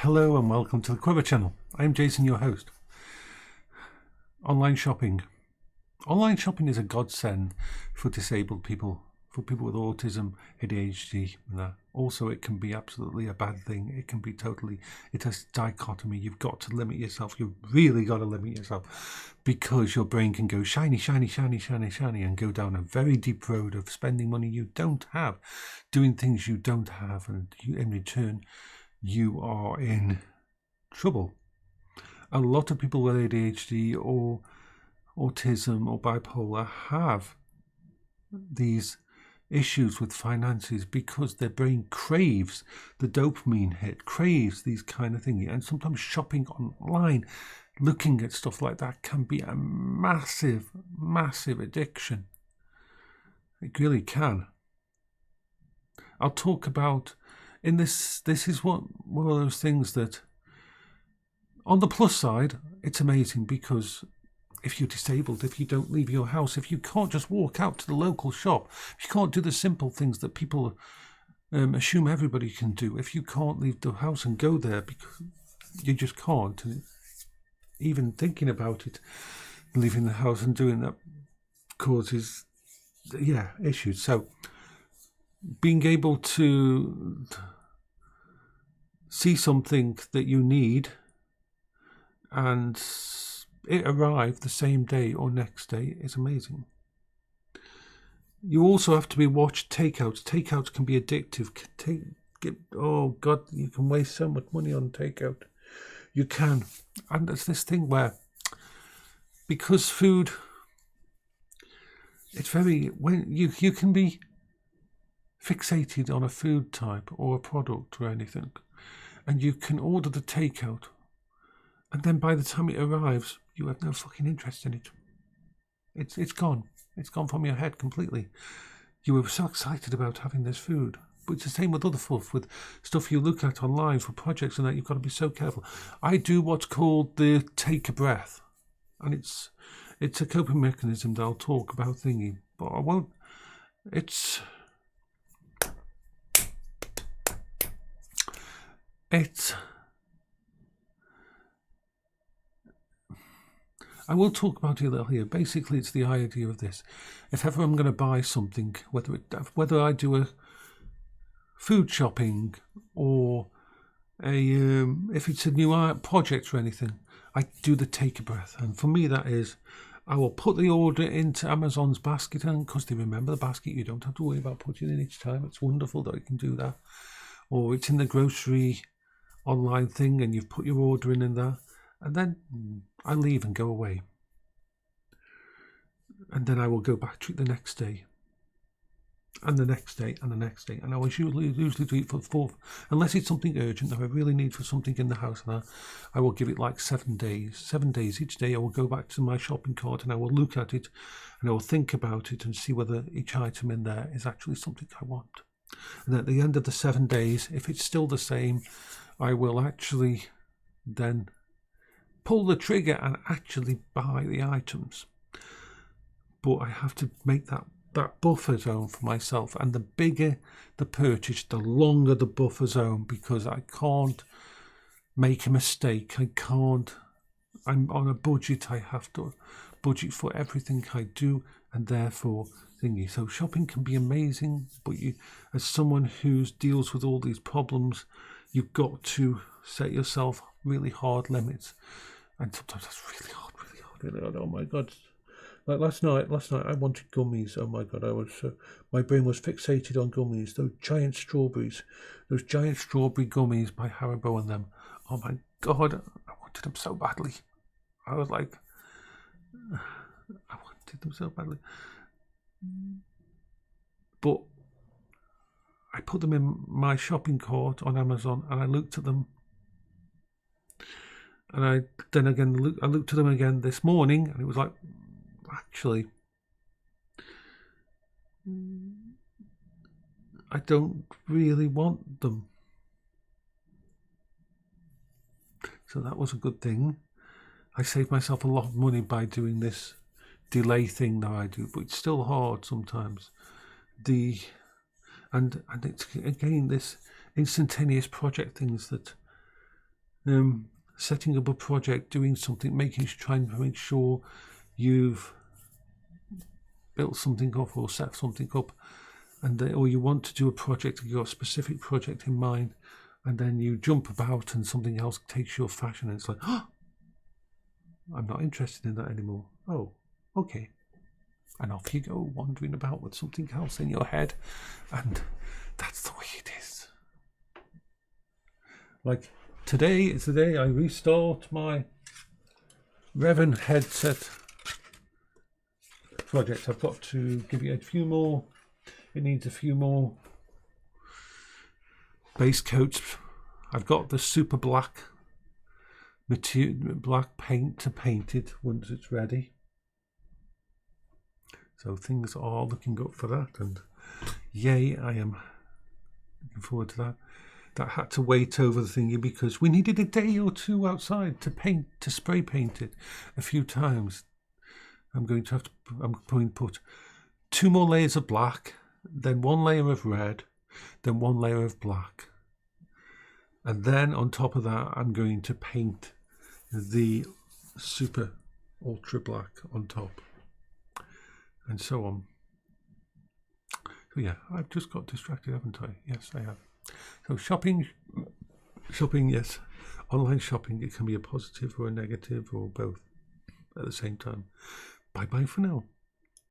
Hello and welcome to the Quiver channel. I'm Jason, your host. Online shopping. Online shopping is a godsend for disabled people, for people with autism, ADHD, and that. Also, it can be absolutely a bad thing. It can be totally, it has dichotomy. You've got to limit yourself. You've really got to limit yourself because your brain can go shiny, shiny, shiny, shiny, shiny and go down a very deep road of spending money you don't have, doing things you don't have, and in return, you are in trouble. A lot of people with ADHD or autism or bipolar have these issues with finances because their brain craves the dopamine hit, craves these kind of things. And sometimes shopping online, looking at stuff like that can be a massive, massive addiction. It really can. I'll talk about in this is one of those things that on the plus side, it's amazing because if you're disabled, if you don't leave your house, if you can't just walk out to the local shop, if you can't do the simple things that people assume everybody can do, if you can't leave the house and go there because you just can't, and even thinking about it, leaving the house and doing that causes, issues. So being able to see something that you need and it arrive the same day or next day is amazing. You also have to be watched takeouts. Takeouts can be addictive. Oh God, you can waste so much money on takeout. You can, and there's this thing where because food, it's very when you can be fixated on a food type or a product or anything, and you can order the takeout, and then by the time it arrives, you have no fucking interest in it. It's gone. It's gone from your head completely. You were so excited about having this food. But it's the same with other stuff, with stuff you look at online for projects and that. You've got to be so careful. I do what's called the take a breath. And it's a coping mechanism that I'll talk about thingy. But I won't. I will talk about it a little here. Basically, it's the idea of this. If ever I'm going to buy something, whether I do a food shopping or if it's a new art project or anything, I do the take a breath. And for me, that is, I will put the order into Amazon's basket, and because they remember the basket, you don't have to worry about putting it in each time. It's wonderful that you can do that. Or it's in the grocery online thing, and you've put your order in there. And then I leave and go away. And then I will go back to it the next day. And the next day, and the next day. And I will usually do it for the fourth. Unless it's something urgent that I really need for something in the house. And I will give it like 7 days. 7 days each day I will go back to my shopping cart and I will look at it. And I will think about it and see whether each item in there is actually something I want. And at the end of the 7 days, if it's still the same, I will actually then pull the trigger and actually buy the items. But I have to make that buffer zone for myself, and the bigger the purchase, the longer the buffer zone, because I can't make a mistake. I'm on a budget. I have to budget for everything I do, and therefore thingy. So shopping can be amazing, but you, as someone who deals with all these problems, you've got to set yourself really hard limits. And sometimes that's really hard. Oh my God! Like last night I wanted gummies. Oh my God! My brain was fixated on gummies. Those giant strawberry gummies by Haribo and them. Oh my God! I wanted them so badly. I was like, I wanted them so badly. But I put them in my shopping cart on Amazon, and I looked at them. And I looked at them again this morning, and it was like, actually, I don't really want them. So that was a good thing. I saved myself a lot of money by doing this delay thing that I do, but it's still hard sometimes. And it's again this instantaneous project things that setting up a project, doing something, trying to make sure you've built something up or set something up, or you want to do a project, you've got a specific project in mind, and then you jump about and something else takes your fashion, and it's like, oh, I'm not interested in that anymore. Oh, okay. And off you go, wandering about with something else in your head, and that's the way it is. Like today is the day I restart my Revan headset project. I've got to give it a few more. It needs a few more base coats. I've got the super black material, black paint to paint it once it's ready. So things are looking up for that, and yay, I am looking forward to that. That had to wait over the thingy because we needed a day or two outside to spray paint it a few times. I'm going to put 2 more layers of black, then 1 layer of red, then 1 layer of black. And then on top of that, I'm going to paint the super ultra black on top. And so on. So yeah, I've just got distracted, haven't I? Yes, I have. So shopping, yes. Online shopping, it can be a positive or a negative or both at the same time. Bye-bye for now.